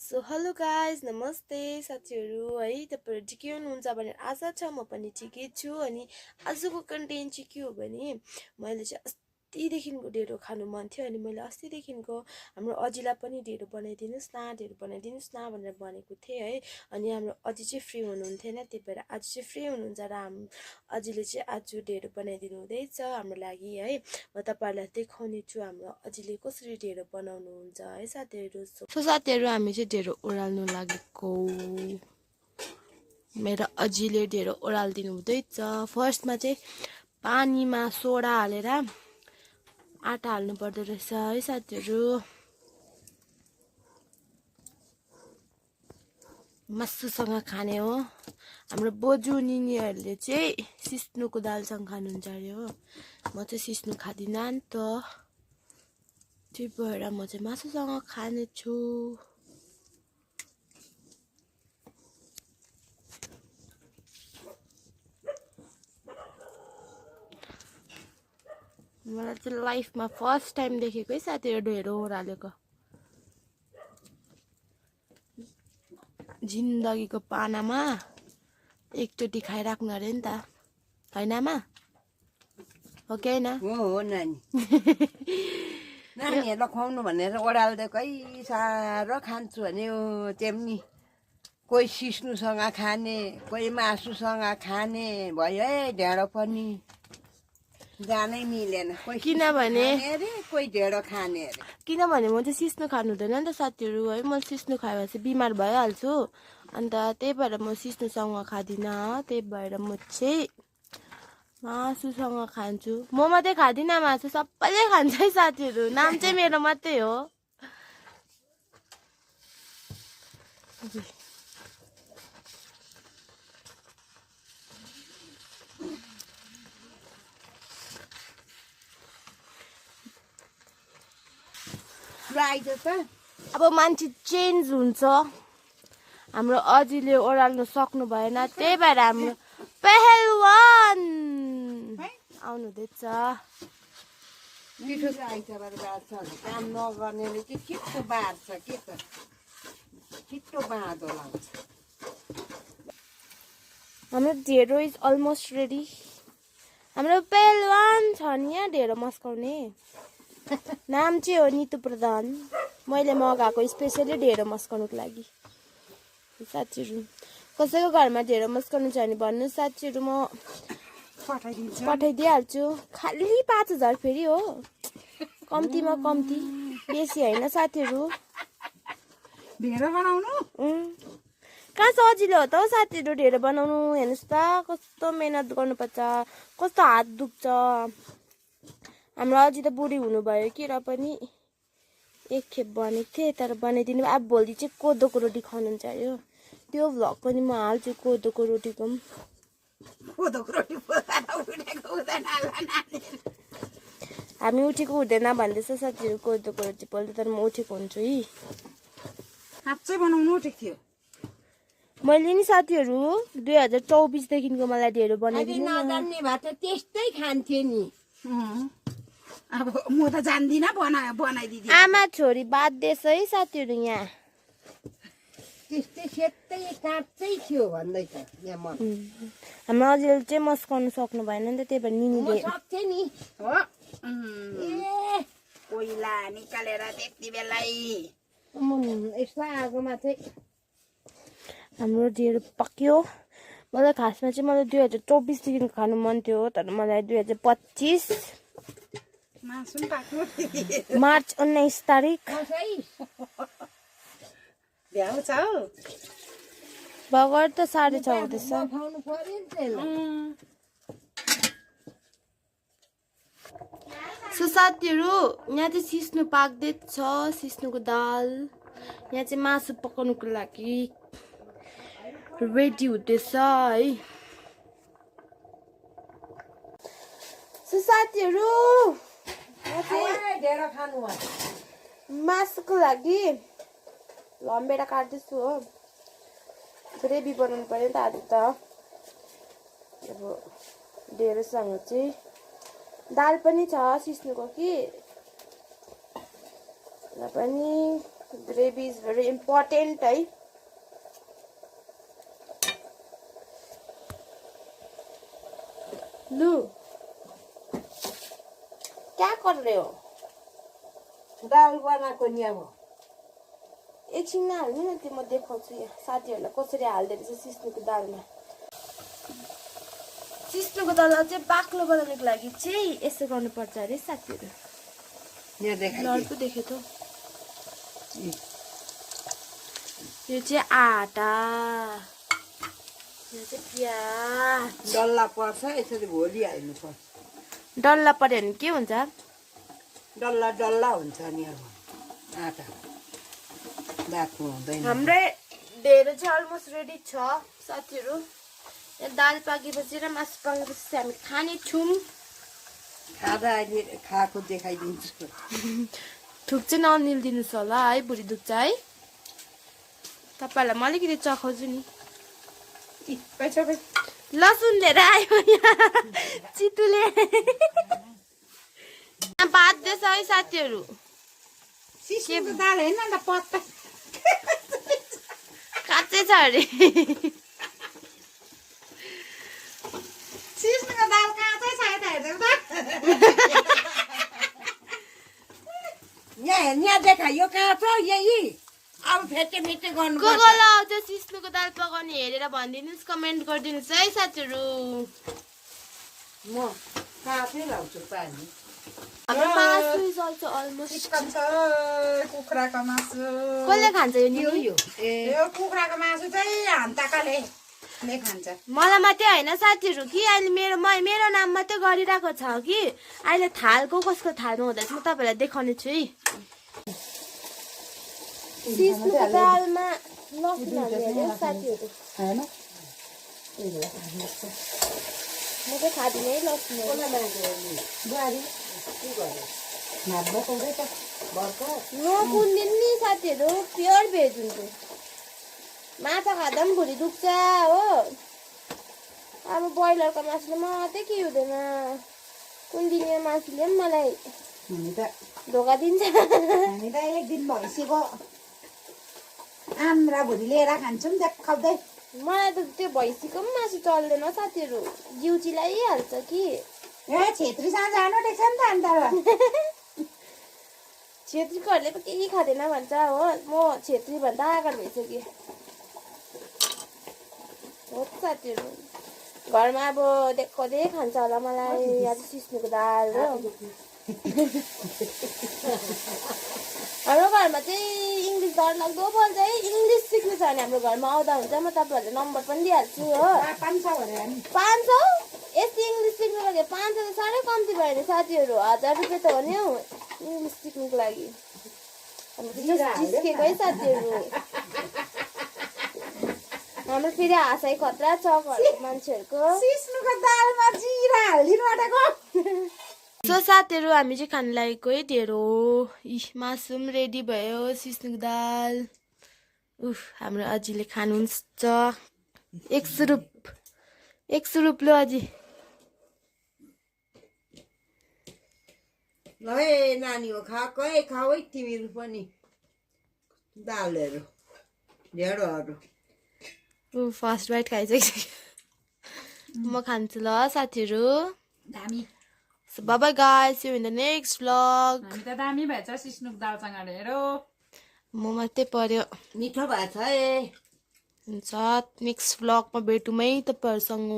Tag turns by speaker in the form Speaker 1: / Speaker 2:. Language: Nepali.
Speaker 1: सो हेलो गाइज नमस्ते साथीहरू है तपाईहरु ठिकै हुनुहुन्छ भने आशा छ म पनि ठिकै छु। अनि आजको कन्टेन्ट चाहिँ के हो भने मैले चाहिँ अस्तिदेखिको ढेँडो खानु मन थियो अनि मैले अस्तिदेखिको हाम्रो अजिलाई पनि ढेँडो बनाइदिनुस् न भनेर भनेको थिएँ है। अनि हाम्रो अजि चाहिँ फ्री हुनुहुन्थेन, त्यही भएर आज चाहिँ फ्री हुनुहुन्छ र अजिले चाहिँ आज ढेँडो बनाइदिनु हुँदैछ हाम्रो लागि है। म तपाईहरुलाई देखाउने छु हाम्रो अजिले कसरी ढेँडो बनाउनुहुन्छ है साथीहरू। सो साथीहरू हामी चाहिँ ढेँडो ओराल्नु लागेको। मेरो अजिले ढेँडो ओराल्दिनु हुँदैछ। फर्स्टमा चाहिँ पानीमा सोडा हालेर आटा हाल्नु पर्दो रहेछ है साथीहरू। मासुसँग खाने हो। हाम्रो बोजू निनीहरूले चाहिँ सिस्नुको दालसँग खानुहुन्छ अरे हो। म चाहिँ सिस्नु खादिनँ नि त, त्यही भएर म चाहिँ मासुसँग खानेछु। मलाई चाहिँ लाइफमा फर्स्ट टाइम देखेको है साथीहरू ढेँडो ओरालेको। जिन्दगीको पानामा एकचोटि खाइराख्नु अरे नि त, होइन आमा? हो कि होइन?
Speaker 2: हो नानी। नानीहरूलाई खुवाउनु भनेर ओडाल्दिएको है, साह्रो खान्छु भने तेम्नी कोही सिस्नुसँग खाने, कोही मासुसँग खाने भयो है। ढेँडो पनि जानै मिलेन, कोही
Speaker 1: किनभने
Speaker 2: कोही ढेँडो खाने अरे।
Speaker 1: किनभने म चाहिँ सिस्नु खानु हुँदैन नि त साथीहरू है। म सिस्नु खायो भने चाहिँ बिमार भइहाल्छु, अन्त त्यही भएर म सिस्नुसँग खादिनँ। त्यही भएर म चाहिँ मासुसँग खान्छु। म मात्रै खादिनँ मासु, सबैले खान्छ है साथीहरू। नाम चाहिँ मेरो मात्रै हो। अब मान्छे चेन्ज हुन्छ। हाम्रो अजिले ओराल्नु सक्नु भएन, त्यही भएर हाम्रो पहलवान आउनु हुँदैछ।
Speaker 2: काम नगर्नेले चाहिँ छिट्टो बार्छ के त, छिट्टो बाँधो लाउँछ।
Speaker 1: हाम्रो ढेँडो इज अलमोस्ट रेडी। हाम्रो पहलवान छ नि यहाँ ढेँडो मस्काउने। नाम चाहिँ हो नितु प्रधान। मैले मगाएको स्पेसली ढेँडो मस्काउनुको लागि। साथीहरू कसैको घरमा ढेँडो मस्काउनु छ भने भन्नु साथीहरू, म पठाइदिइहाल्छु। खालि 5000 फेरि हो, कम्तीमा कम्ती, बेसी होइन साथीहरू।
Speaker 2: ढेँडो बनाउनु
Speaker 1: कहाँ सजिलो हो त हौ साथीहरू ढेँडो बनाउनु। हेर्नुहोस् त कस्तो मेहनत गर्नुपर्छ, कस्तो हात दुख्छ। हाम्रो अझै त बुढी हुनुभयो कि, र पनि एकखेप भनेको थिएँ तर बनाइदिनु। अब भोलि चाहिँ कोदोको रोटी खानुहुन्छ अरे हो। त्यो भ्लग पनि म हाल्छु कोदोको रोटीको। हामी उठेको हुँदैन भन्दैछ साथीहरू कोदोको रोटी पोल्दा, तर म उठेको हुन्छु है।
Speaker 2: साँच्चै बनाउनु उठेको थियो
Speaker 1: मैले नि साथीहरू 2024 देखिको मलाई ढेँडो बनाइदिनु।
Speaker 2: नजान्ने भए त त्यस्तै खान्थे नि। अब म त जान्दिनँ, बनाइदिनु।
Speaker 1: आमा छोरी बाध्य छ है साथीहरू। यहाँ
Speaker 2: त्यस्तै सेतै काँचै थियो भन्दै छ यहाँ म।
Speaker 1: हाम्रो अजिले चाहिँ मस्काउनु सक्नु भएन नि त, त्यही भएर निनीले
Speaker 2: सक्थेँ नि हो। ए कोइला निकालेर त्यति बेलै यस्तो आगोमा चाहिँ
Speaker 1: हाम्रो ढेँडो पक्यो। मलाई खासमा चाहिँ मलाई 2024 देखि खानु मन थियो, तर मलाई 2025 मार्च 19 तारिक बगर त 6:30 हुँदैछ। सो साथीहरू यहाँ चाहिँ सिस्नु पाक्दैछ, सिस्नुको दाल। यहाँ चाहिँ मासु पकाउनुको लागि रेडी हुँदैछ है। सो साथीहरू मासुको लागि लम्बेर काट्दैछु हो। ग्रेभी बनाउनु पर्यो नि त आज त। अब ढेँडोसँग चाहिँ दाल पनि छ सिस्नुको कि, र पनि ग्रेभी इज भेरी इम्पोर्टेन्ट है। लु क्या कर रहे हो?
Speaker 2: दाल बनाएको नि अब
Speaker 1: एकछिन नहाल्नु न, त्यो म देखाउँछु यहाँ साथीहरूलाई कसरी हाल्दो रहेछ सिस्नुको दालमा। सिस्नुको दाल चाहिँ बाक्लो बनाउनको लागि चाहिँ यसो गर्नुपर्छ अरे साथीहरू।
Speaker 2: यहाँ देखाइ
Speaker 1: लड्को देख्यो त। यो चाहिँ आटा, यो चाहिँ प्याज।
Speaker 2: डल्ला पर्छ यसरी भोलि हाल्नुपर्छ।
Speaker 1: डल्ला पर्यो भने के हुन्छ?
Speaker 2: डल्ला डल्ला हुन्छ नि अब आटा बाक्लो हुँदैन।
Speaker 1: हाम्रै ढेँडो चाहिँ अलमोस्ट रेडी छ साथीहरू। यहाँ दाल पाकेपछि र मासु पाकेपछि हामी खाने छौँ।
Speaker 2: खाँदा अहिले खाएको देखाइदिन्छु।
Speaker 1: थुक चाहिँ ननिलिदिनुहोस् होला है, भुँडी दुख्छ है। तपाईँहरूलाई म अलिकति चखाउँछु नि। लसुन लिएर आयो यहाँ चितुले। बाध्दैछ है साथीहरू।
Speaker 2: सिस्नुको दाल होइन अन्त पत्ता
Speaker 1: काँचै छ अरे।
Speaker 2: सिस्नुको दाल काँचै छ यता हेर्दै यहाँ देखा यो काँचो यही अब फेटे फेटे गर्नु
Speaker 1: को कोलाई आउँछ सिस्नुको दाल पकाउने हेरेर भनिदिनुहोस्, कमेन्ट गरिदिनुहोस् है साथीहरू।
Speaker 2: म काँचै लाउँछु पानी।
Speaker 1: हाम्रो मासु इज अल्सो अलमोस्ट।
Speaker 3: चिकन छ, कुखुराको मासु।
Speaker 1: कसले खान्छ यो नि?
Speaker 3: यो कुखुराको मासु चाहिँ हान्ताकाले खान्छ।
Speaker 1: मलाई मात्रै होइन साथीहरू कि अहिले मेरो नाम मात्रै गरिरहेको छ कि अहिले थालको कसको थालमा हुँदैछ म तपाईँलाई देखाउने छु है। सिस्नुको दालमा लसुन हाल्ने अरे साथीहरू। म चाहिँ खाँदिनँ है लसुन। नकुन्दिन नि साथीहरू, प्योर भेज हुन्छ। माछा खाँदा पनि भुँडी दुख्छ हो। अब ब्रोइलरको मासुले मात्रै के हुँदैन, कुन्दिने मासुले पनि मलाई धोका दिन्छ।
Speaker 3: हामी त एक दिन भइसक्यो आम्रा भुरी लिएर खान्छौँ देखाउँदै।
Speaker 1: मलाई त त्यो भैँसीको पनि मासु चल्दैन साथीहरू, जिउ चिलाइहाल्छ कि।
Speaker 3: ए छेत्रीसँग जानु रहेछ नि त अन्त।
Speaker 1: छेत्रीकोहरूले पो केही खाँदैन भन्छ हो। म छेत्री भन्दा आगर भइसक्यो हो साथीहरू। घरमा अब देखाउँदै खान्छ होला मलाई आज सिस्नुको दाल हो। हाम्रो घरमा चाहिँ इङ्ग्लिस डरलाग्दो बोल्छ है। इङ्ग्लिस सिक्नु छ भने हाम्रो घरमा आउँदा हुन्छ, म तपाईँहरूले नम्बर पनि दिइहाल्छु हो।
Speaker 3: 500 भनेर नि।
Speaker 1: 500? यति इङ्ग्लिस सिक्नुको लागि 500 त साह्रै कम्ती भयो नि साथीहरू। 1000 रुपियाँ त हो नि हौ इङ्ग्लिस सिक्नुको लागि। जिस्केको है साथीहरू। हाम्रो फेरि हाँसाइ खतरा छ घरको मान्छेहरूको।
Speaker 3: सिस्नुको दालमा जिरा हालिदिनु आँटेको।
Speaker 1: सो साथीहरू हामी चाहिँ खानु लागेको है ढेँडो। मासु पनि रेडी भयो, सिस्नुको दाल। हाम्रो अजीले खानुहुन्छ। 100 रुपियाँ लो अजी।
Speaker 2: ल है नानी हो खाऊ है तिमीहरू पनि दालहरू ढेँडोहरू।
Speaker 1: First bite खाइसक्यो। म खान्छु ल साथीहरू।
Speaker 3: दामी।
Speaker 1: So bye bye guys, see you in the next vlog.
Speaker 3: हामी त दामी भएछ सिस्नुको दालसँग ढेँडो।
Speaker 1: म मात्रै पर्यो।
Speaker 2: मिठो भएको छ है।
Speaker 1: हुन्छ नेक्स्ट vlogमा भेटौँ है तपाईँहरूसँग।